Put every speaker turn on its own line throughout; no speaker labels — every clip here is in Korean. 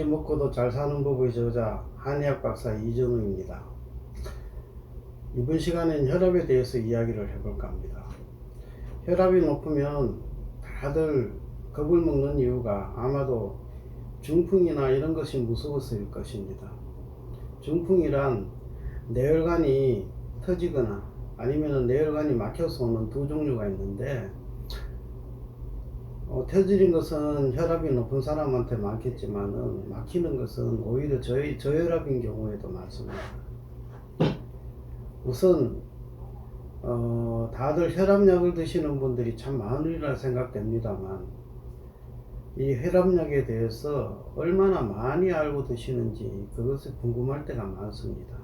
얼마든지 먹고도 잘 사는 법의 저자 한의학 박사 이전우입니다. 이번 시간엔 혈압에 대해서 이야기를 해볼까 합니다. 혈압이 높으면 다들 겁을 먹는 이유가 아마도 중풍이나 이런 것이 무서워서일 것입니다. 중풍이란 뇌혈관이 터지거나 아니면 뇌혈관이 막혀서 오는 두 종류가 있는데, 터지는 것은 혈압이 높은 사람한테 많겠지만은 막히는 것은 오히려 저혈압인 경우에도 많습니다. 우선 다들 혈압약을 드시는 분들이 참 많으리라 생각됩니다만, 이 혈압약에 대해서 얼마나 많이 알고 드시는지 그것이 궁금할 때가 많습니다.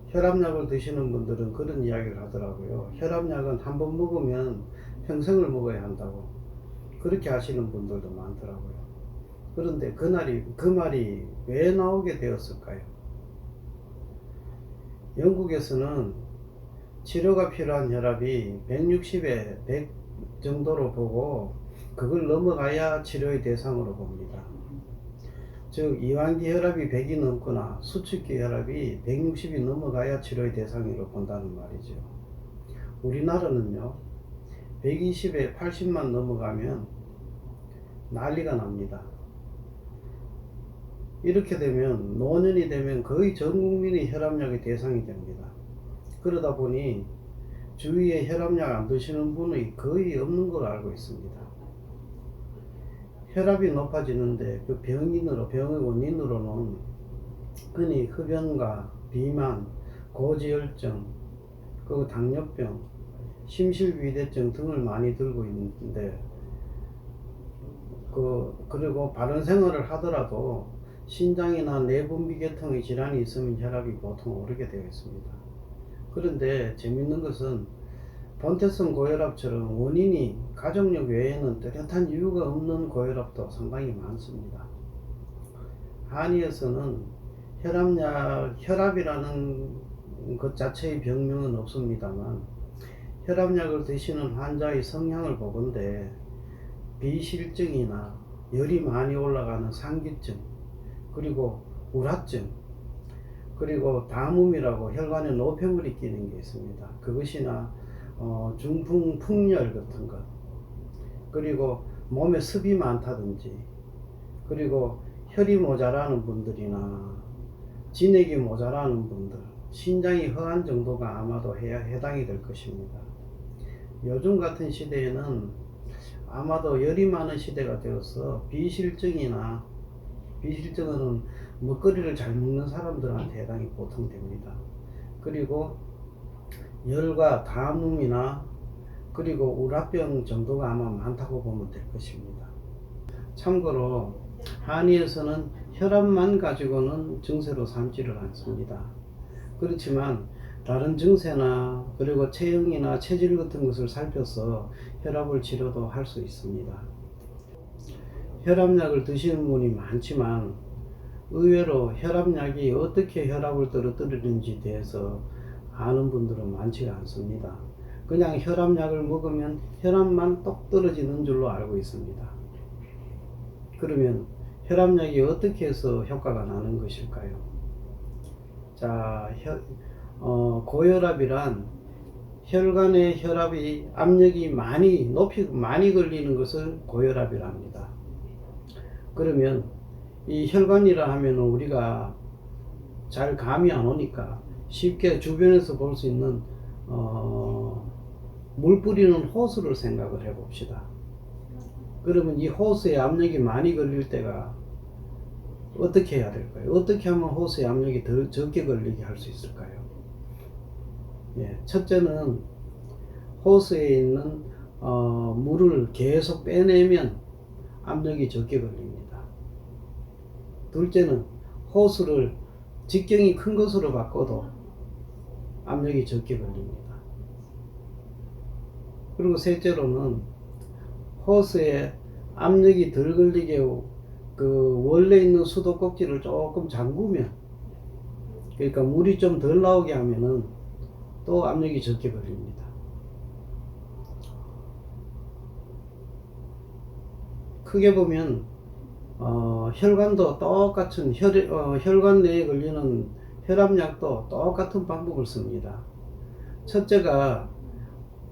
혈압약을 드시는 분들은 그런 이야기를 하더라고요. 혈압약은 한번 먹으면 평생을 먹어야 한다고 그렇게 하시는 분들도 많더라고요. 그런데 그 말이 왜 나오게 되었을까요? 영국에서는 치료가 필요한 혈압이 160에 100 정도로 보고 그걸 넘어가야 치료의 대상으로 봅니다. 즉 이완기 혈압이 100이 넘거나 수축기 혈압이 160이 넘어가야 치료의 대상으로 본다는 말이죠. 우리나라는요 120에 80만 넘어가면 난리가 납니다. 이렇게 되면 노년이 되면 거의 전 국민이 혈압약의 대상이 됩니다. 그러다 보니 주위에 혈압약 안 드시는 분이 거의 없는 걸로 알고 있습니다. 혈압이 높아지는데 그 병의 원인으로는 흔히 흡연과 비만, 고지혈증, 그리고 당뇨병, 심실비대증 등을 많이 들고 있는데, 그리고 바른 생활을 하더라도 신장이나 내분비 계통의 질환이 있으면 혈압이 보통 오르게 되어 있습니다. 그런데 재밌는 것은 본태성 고혈압처럼 원인이 가족력 외에는 뚜렷한 이유가 없는 고혈압도 상당히 많습니다. 한의에서는 혈압이라는 것 자체의 병명은 없습니다만, 혈압약을 드시는 환자의 성향을 보건대 비실증이나 열이 많이 올라가는 상기증, 그리고 우라증, 그리고 담음이라고 혈관에 노폐물이 끼는 게 있습니다. 그것이나 중풍, 풍열 같은 것, 그리고 몸에 습이 많다든지, 그리고 혈이 모자라는 분들이나 진액이 모자라는 분들, 신장이 허한 정도가 아마도 해당이 될 것입니다. 요즘 같은 시대에는 아마도 열이 많은 시대가 되어서 비실증은 먹거리를 잘 먹는 사람들한테 해당이 보통 됩니다. 그리고 열과 담음이나 그리고 우라병 정도가 아마 많다고 보면 될 것입니다. 참고로 한의에서는 혈압만 가지고는 증세로 삼지를 않습니다. 그렇지만 다른 증세나 그리고 체형이나 체질 같은 것을 살펴서 혈압을 치료도 할 수 있습니다. 혈압약을 드시는 분이 많지만 의외로 혈압약이 어떻게 혈압을 떨어뜨리는지 대해서 아는 분들은 많지가 않습니다. 그냥 혈압약을 먹으면 혈압만 똑 떨어지는 줄로 알고 있습니다. 그러면 혈압약이 어떻게 해서 효과가 나는 것일까요? 자, 고혈압이란 혈관의 압력이 많이 걸리는 것을 고혈압이라 합니다. 그러면 이 혈관이라 하면 우리가 잘 감이 안 오니까 쉽게 주변에서 볼 수 있는 물 뿌리는 호수를 생각을 해 봅시다. 그러면 이 호수에 압력이 많이 걸릴 때가 어떻게 해야 될까요? 어떻게 하면 호수에 압력이 더 적게 걸리게 할 수 있을까요? 첫째는 호수에 있는 물을 계속 빼내면 압력이 적게 걸립니다. 둘째는 호수를 직경이 큰 것으로 바꿔도 압력이 적게 걸립니다. 그리고 셋째로는 호수에 압력이 덜 걸리게 원래 있는 수도꼭지를 조금 잠그면, 그러니까 물이 좀 덜 나오게 하면은 또 압력이 적게 걸립니다. 크게 보면 혈관도 똑같은 혈관 내에 걸리는 혈압약도 똑같은 방법을 씁니다. 첫째가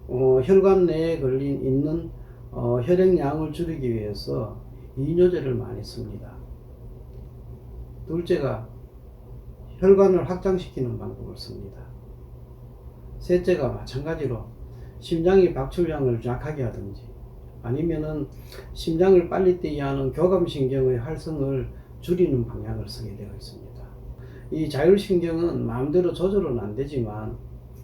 혈관 내에 있는 혈액량을 줄이기 위해서 이뇨제를 많이 씁니다. 둘째가 혈관을 확장시키는 방법을 씁니다. 셋째가 마찬가지로 심장이 박출량을 약하게 하든지 아니면은 심장을 빨리 뛰게 하는 교감신경의 활성을 줄이는 방향을 쓰게 되어 있습니다. 이 자율신경은 마음대로 조절은 안 되지만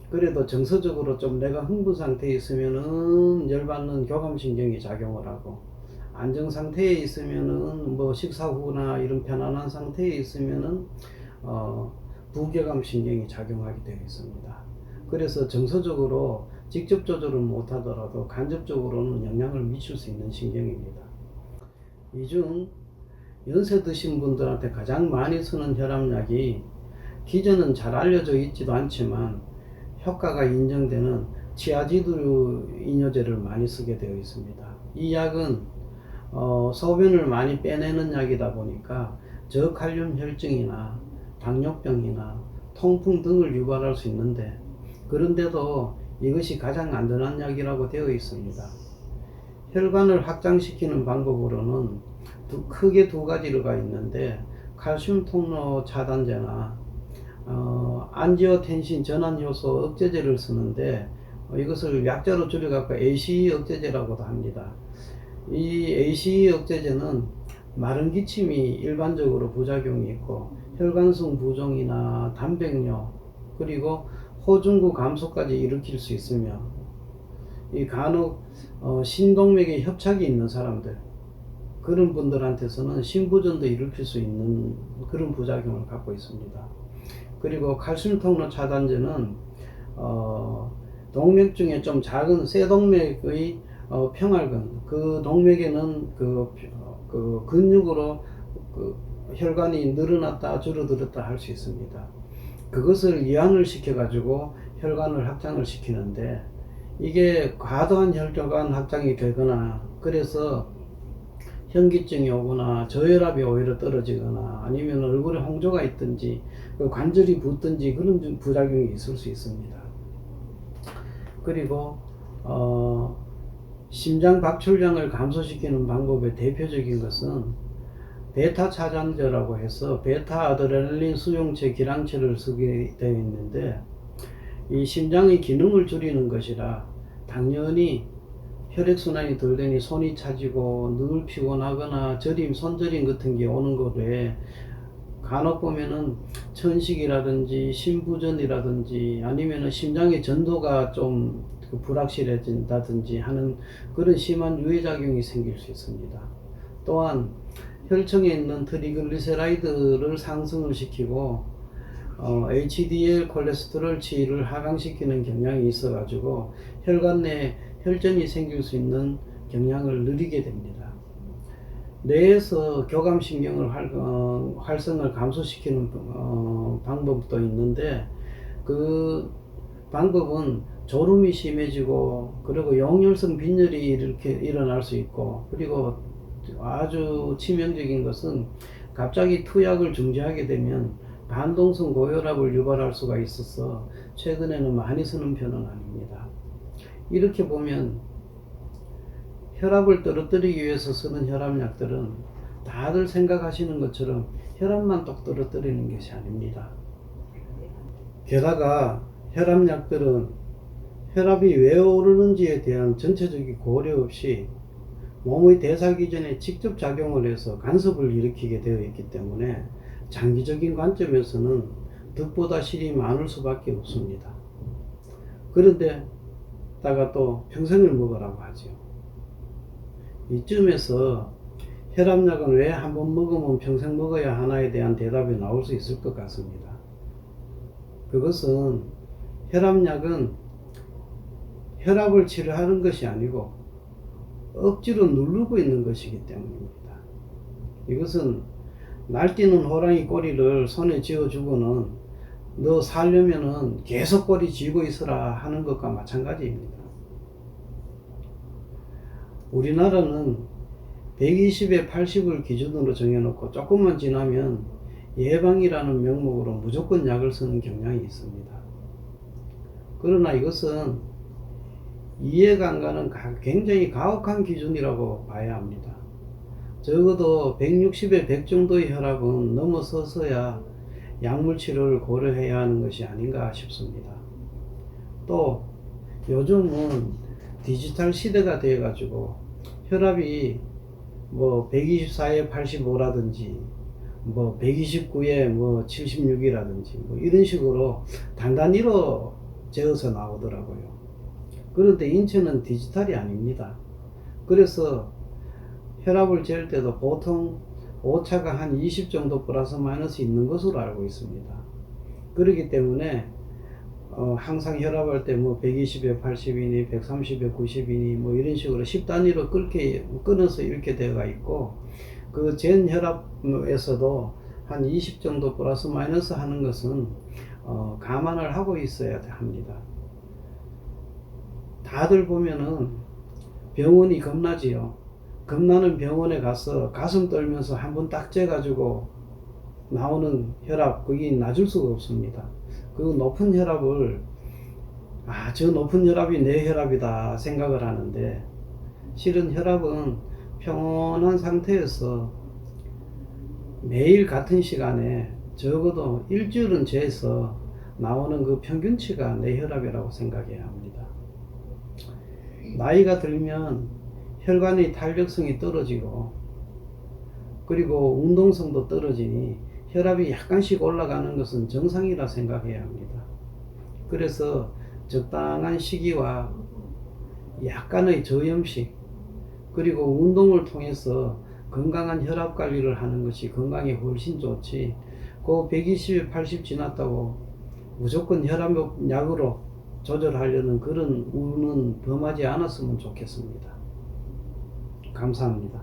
그래도 정서적으로 좀 내가 흥분 상태에 있으면은 열받는 교감신경이 작용을 하고 안정 상태에 있으면은 뭐 식사 후나 이런 편안한 상태에 있으면은 부교감신경이 작용하게 되어 있습니다. 그래서 정서적으로 직접 조절을 못하더라도 간접적으로는 영향을 미칠 수 있는 신경입니다. 이 중 연세 드신 분들한테 가장 많이 쓰는 혈압약이 기전은 잘 알려져 있지도 않지만 효과가 인정되는 치아지드 이뇨제를 많이 쓰게 되어 있습니다. 이 약은 소변을 많이 빼내는 약이다 보니까 저칼륨 혈증이나 당뇨병이나 통풍 등을 유발할 수 있는데 그런데도 이것이 가장 안전한 약이라고 되어 있습니다. 혈관을 확장시키는 방법으로는 크게 두 가지가 있는데 칼슘 통로 차단제나 안지오텐신 전환효소 억제제를 쓰는데 이것을 약자로 줄여갖고 ACE 억제제라고도 합니다. 이 ACE 억제제는 마른 기침이 일반적으로 부작용이 있고 혈관성 부종이나 단백뇨 그리고 호중구 감소까지 일으킬 수 있으며 이 간혹 신동맥에 협착이 있는 사람들 그런 분들한테서는 심부전도 일으킬 수 있는 그런 부작용을 갖고 있습니다. 그리고 칼슘 통로 차단제는 동맥 중에 좀 작은 쇠동맥의 평활근 그 동맥에는 그 근육으로 혈관이 늘어났다 줄어들었다 할 수 있습니다. 그것을 이완을 시켜 가지고 혈관을 확장을 시키는데 이게 과도한 혈관 확장이 되거나 그래서 현기증이 오거나 저혈압이 오히려 떨어지거나 아니면 얼굴에 홍조가 있든지 관절이 붓든지 그런 부작용이 있을 수 있습니다. 그리고 심장 박출량을 감소시키는 방법의 대표적인 것은 베타 차단제라고 해서 베타 아드레날린 수용체 기량체를 쓰게 되어 있는데 이 심장의 기능을 줄이는 것이라 당연히 혈액순환이 덜 되니 손이 차지고 늘 피곤하거나 저림, 손저림 같은 게 오는 거에 간혹 보면은 천식이라든지 심부전이라든지 아니면은 심장의 전도가 좀 불확실해진다든지 하는 그런 심한 유해작용이 생길 수 있습니다. 또한 혈청에 있는 트리글리세라이드를 상승을 시키고 HDL 콜레스테롤 치를 하강시키는 경향이 있어 가지고 혈관 내 혈전이 생길 수 있는 경향을 느리게 됩니다. 뇌에서 교감신경을 활성을 감소시키는 방법도 있는데 그 방법은 졸음이 심해지고 그리고 용혈성 빈혈이 이렇게 일어날 수 있고 그리고 아주 치명적인 것은 갑자기 투약을 중지하게 되면 반동성 고혈압을 유발할 수가 있어서 최근에는 많이 쓰는 편은 아닙니다. 이렇게 보면 혈압을 떨어뜨리기 위해서 쓰는 혈압약들은 다들 생각하시는 것처럼 혈압만 똑 떨어뜨리는 것이 아닙니다. 게다가 혈압약들은 혈압이 왜 오르는지에 대한 전체적인 고려 없이 몸의 대사 기전에 직접 작용을 해서 간섭을 일으키게 되어 있기 때문에 장기적인 관점에서는 득보다 실이 많을 수밖에 없습니다. 그런데 다가 또 평생을 먹으라고 하죠. 이쯤에서 혈압약은 왜 한번 먹으면 평생 먹어야 하나에 대한 대답이 나올 수 있을 것 같습니다. 그것은 혈압약은 혈압을 치료하는 것이 아니고 억지로 누르고 있는 것이기 때문입니다. 이것은 날뛰는 호랑이 꼬리를 손에 쥐어주고는 너 살려면은 계속 꼬리 쥐고 있어라 하는 것과 마찬가지입니다. 우리나라는 120에 80을 기준으로 정해놓고 조금만 지나면 예방이라는 명목으로 무조건 약을 쓰는 경향이 있습니다. 그러나 이것은 이해가 안 가는 굉장히 가혹한 기준이라고 봐야 합니다. 적어도 160에 100 정도의 혈압은 넘어서서야 약물 치료를 고려해야 하는 것이 아닌가 싶습니다. 또 요즘은 디지털 시대가 되어 가지고 혈압이 뭐 124에 85라든지 뭐 129에 뭐 76이라든지 뭐 이런 식으로 단단히로 재어서 나오더라고요. 그런데 인체는 디지털이 아닙니다. 그래서 혈압을 잴 때도 보통 오차가 한 20 정도 플러스 마이너스 있는 것으로 알고 있습니다. 그렇기 때문에 항상 혈압할 때 뭐 120에 80이니 130에 90이니 뭐 이런 식으로 10단위로 끊어서 이렇게 되어가 있고, 그 잰 혈압에서도 한 20 정도 플러스 마이너스 하는 것은 감안을 하고 있어야 합니다. 다들 보면은 병원이 겁나지요. 겁나는 병원에 가서 가슴 떨면서 한번 딱 재가지고 나오는 혈압, 그게 낮을 수가 없습니다. 그 높은 혈압을 저 높은 혈압이 내 혈압이다 생각을 하는데, 실은 혈압은 평온한 상태에서 매일 같은 시간에 적어도 일주일은 재서 나오는 그 평균치가 내 혈압이라고 생각해야 합니다. 나이가 들면 혈관의 탄력성이 떨어지고 그리고 운동성도 떨어지니 혈압이 약간씩 올라가는 것은 정상이라 생각해야 합니다. 그래서 적당한 식이와 약간의 저염식 그리고 운동을 통해서 건강한 혈압 관리를 하는 것이 건강에 훨씬 좋지, 그 120, 80 지났다고 무조건 혈압약으로 조절하려는 그런 운은 범하지 않았으면 좋겠습니다. 감사합니다.